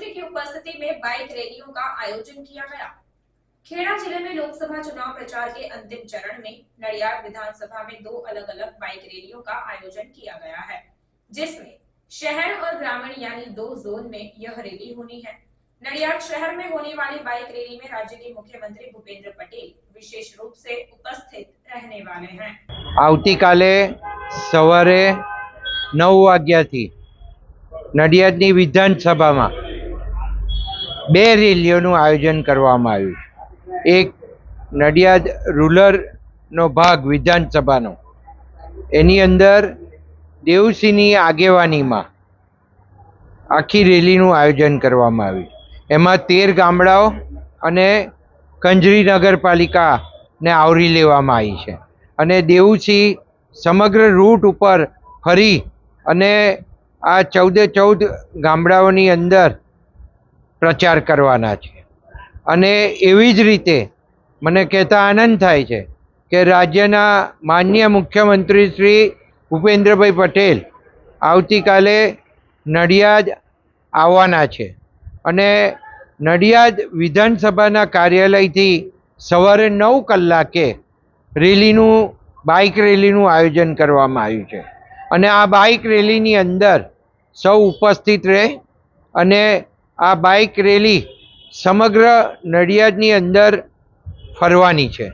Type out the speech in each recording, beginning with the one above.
मुख्यमंत्री की उपस्थिति में बाइक रैलियों का आयोजन किया गया। खेड़ा जिले में लोकसभा चुनाव प्रचार के अंतिम चरण में नडियाद विधानसभा में दो अलग अलग बाइक रैलियों का आयोजन किया गया है, जिसमें शहर और ग्रामीण यानी दो जोन में यह रैली होनी है। नडियाद शहर में होने वाली बाइक रैली में राज्य के मुख्यमंत्री भूपेंद्र पटेल विशेष रूप से उपस्थित रहने वाले हैं। આવતીકાલે સવારે 9 વાગ્યાથી નડિયાદની વિધાનસભામાં બે રેલીઓનું આયોજન કરવામાં આવ્યું છે। એક નડિયાદ રૂરલનો ભાગ વિધાનસભાનો, એની અંદર દેવસિંહની આગેવાનીમાં આખી રેલીનું આયોજન કરવામાં આવ્યું। એમાં 13 ગામડાઓ અને કંજરી નગરપાલિકાને આવરી લેવામાં આવી છે અને દેવુસિંહ સમગ્ર રૂટ ઉપર ફરી અને આ 14 ગામડાઓની અંદર પ્રચાર કરવાના છે। અને એવી જ રીતે મને કહેતા આનંદ થાય છે કે રાજ્યના માનનીય મુખ્યમંત્રી શ્રી ભૂપેન્દ્રભાઈ પટેલ આવતીકાલે નડિયાદ આવવાના છે અને નડિયાદ વિધાનસભાના કાર્યાલયથી સવારે 9 કલાકે બાઇક રેલીનું આયોજન કરવામાં આવ્યું છે અને આ બાઇક રેલીની અંદર સૌ ઉપસ્થિત રહે અને આ બાઇક રેલી સમગ્ર નડિયાદની અંદર ફરવાની છે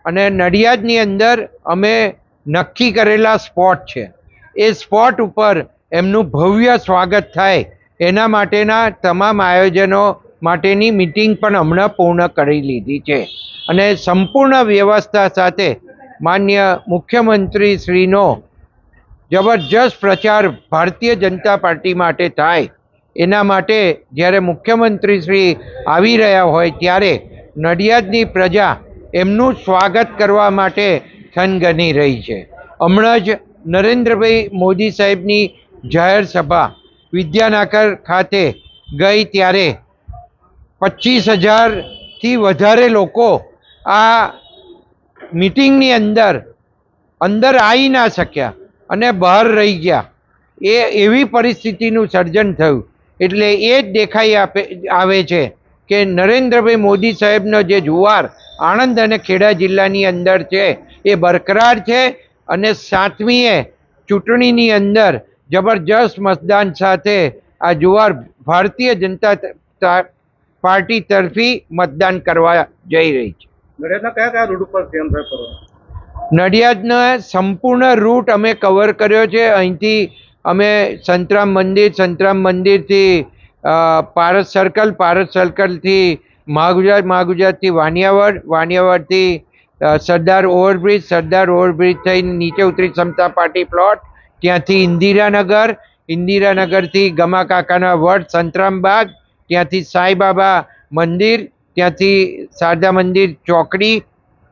અને નડિયાદની અંદર અમે નક્કી કરેલા સ્પોટ છે, એ સ્પોટ ઉપર એમનું ભવ્ય સ્વાગત થાય એના માટેના તમામ આયોજનો માટેની મીટિંગ પણ હમણાં પૂર્ણ કરી લીધી છે અને સંપૂર્ણ વ્યવસ્થા સાથે માન્ય મુખ્યમંત્રી શ્રીનો જબરજસ્ત પ્રચાર ભારતીય જનતા પાર્ટી માટે થાય એના માટે જ્યારે મુખ્યમંત્રી શ્રી આવી રહ્યા હોય ત્યારે નડિયાદની પ્રજા એમનું સ્વાગત કરવા માટે થનગની રહી છે। હમણાં જ નરેન્દ્રભાઈ મોદી સાહેબની જાહેર સભા વિદ્યાનગર ખાતે ગઈ ત્યારે 25,000થી વધારે લોકો આ મીટિંગની અંદર આવી ના શક્યા અને બહાર રહી ગયા। એવી પરિસ્થિતિનું સર્જન થયું એટલે એ જ દેખાઈ આવે છે કે નરેન્દ્રભાઈ મોદી સાહેબનો જે જુવાર આણંદ અને ખેડા જિલ્લાની અંદર છે એ બરકરાર છે અને 7મીએ ચૂંટણીની અંદર જબરજસ્ત મતદાન સાથે આ જુવાર ભારતીય જનતા પાર્ટી તરફી મતદાન કરવા જઈ રહી છે। નડિયાદના કયા રૂટ ઉપર કેમ કરવાનો? નડિયાદનો સંપૂર્ણ રૂટ અમે કવર કર્યો છે। અહીંથી અમે સંતરામ મંદિરથી પારસ સર્કલથી મહાગુજરાતથી વાણિયાવડથી સરદાર ઓવરબ્રિજ થઈને નીચે ઉતરી સમતા પાર્ટી પ્લોટ, ત્યાંથી ઇન્દિરાનગરથી ગમા કાકાના વડ સંતરામબાગ, ત્યાંથી સાંઈબાબા મંદિર, ત્યાંથી શારદા મંદિર ચોકડી,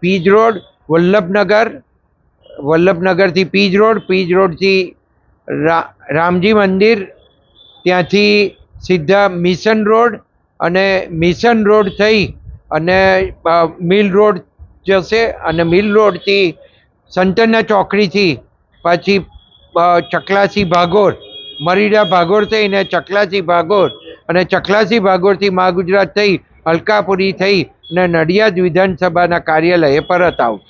પીજ રોડ, વલ્લભનગરથી પીજ રોડથી રામજી મંદિર, ત્યાંથી સીધા મિશન રોડ અને મિશન રોડ થઈ અને મિલ રોડ જશે અને મિલ રોડથી સંતના ચોકડીથી પછી ચકલાસી ભાગોળ, મરીડા ભાગોળ થઈને ચકલાસી ભાગોળ અને ચકલાસી ભાગોળથી મહાગુજરાત થઈ અલકાપુરી થઈ અને નડિયાદ વિધાનસભાના કાર્યાલયે પરત આવશે।